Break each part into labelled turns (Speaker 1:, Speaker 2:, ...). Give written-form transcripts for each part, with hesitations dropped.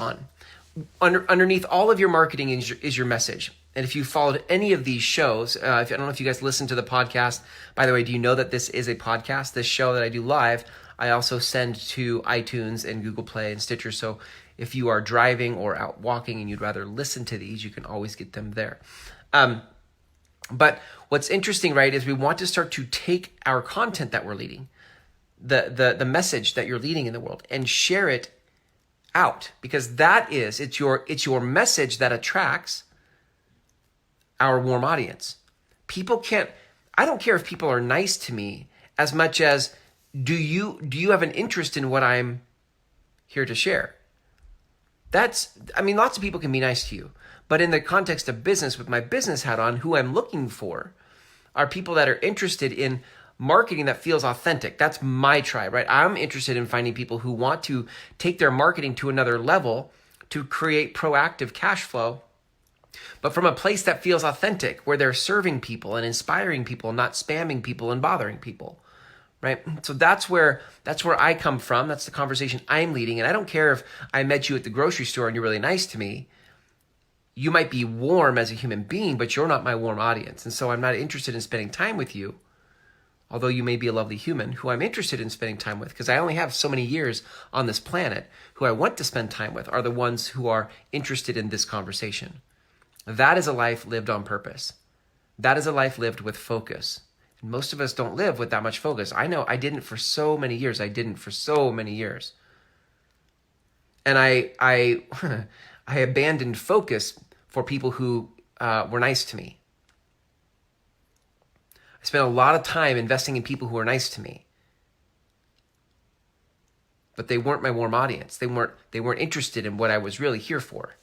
Speaker 1: on. Underneath all of your marketing is your message. And if you followed any of these shows, I don't know if you guys listen to the podcast. By the way, do you know that this is a podcast? This show that I do live, I also send to iTunes and Google Play and Stitcher. So if you are driving or out walking and you'd rather listen to these, you can always get them there. But what's interesting, right, is we want to start to take our content that we're leading, the message that you're leading in the world, and share it out, because it's your message that attracts our warm audience. I don't care if people are nice to me as much as do you have an interest in what I'm here to share? Lots of people can be nice to you, but in the context of business, with my business hat on, who I'm looking for are people that are interested in marketing that feels authentic. That's my tribe, right? I'm interested in finding people who want to take their marketing to another level to create proactive cash flow, but from a place that feels authentic, where they're serving people and inspiring people, not spamming people and bothering people, right? So that's where I come from. That's the conversation I'm leading. And I don't care if I met you at the grocery store and you're really nice to me. You might be warm as a human being, but you're not my warm audience. And so I'm not interested in spending time with you, although you may be a lovely human. Who I'm interested in spending time with, because I only have so many years on this planet, who I want to spend time with are the ones who are interested in this conversation. That is a life lived on purpose. That is a life lived with focus. And most of us don't live with that much focus. I know I didn't for so many years. And I abandoned focus for people who were nice to me. I spent a lot of time investing in people who were nice to me, but they weren't my warm audience. They weren't interested in what I was really here for.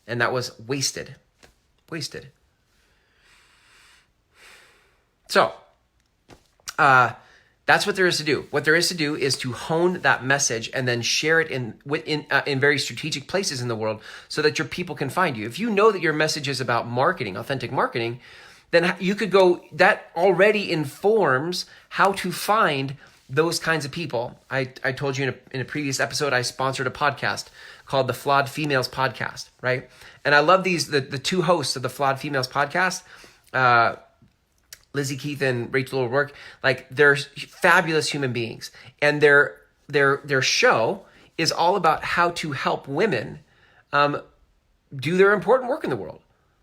Speaker 1: And that was wasted. So, that's what there is to do. What there is to do is to hone that message and then share it in very strategic places in the world so that your people can find you. If you know that your message is about marketing, authentic marketing, then you could go, that already informs how to find those kinds of people. I told you in a previous episode, I sponsored a podcast called the Flawed Females Podcast, right? And I love the two hosts of the Flawed Females Podcast, Lizzie Keith and Rachel O'Rourke. Like, they're fabulous human beings, and their show is all about how to help women do their important work in the world,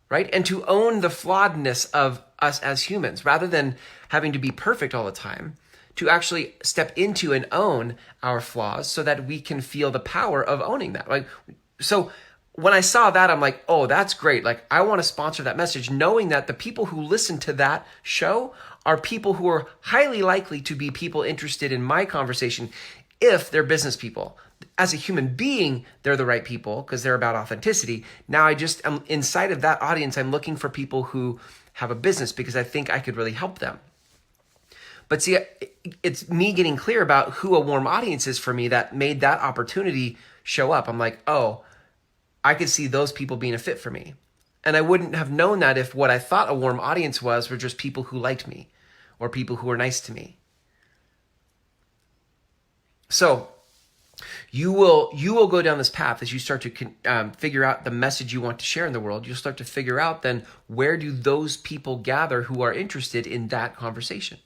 Speaker 1: right? And to own the flawedness of us as humans, rather than having to be perfect all the time, to actually step into and own our flaws so that we can feel the power of owning that. Like, so when I saw that, I'm like, oh, that's great. Like, I want to sponsor that message, knowing that the people who listen to that show are people who are highly likely to be people interested in my conversation if they're business people. As a human being, they're the right people because they're about authenticity. Now I'm inside of that audience, I'm looking for people who have a business because I think I could really help them. But see, it's me getting clear about who a warm audience is for me that made that opportunity show up. I'm like, oh, I could see those people being a fit for me. And I wouldn't have known that if what I thought a warm audience were just people who liked me or people who were nice to me. So you will go down this path as you start to figure out the message you want to share in the world. You'll start to figure out then, where do those people gather who are interested in that conversation?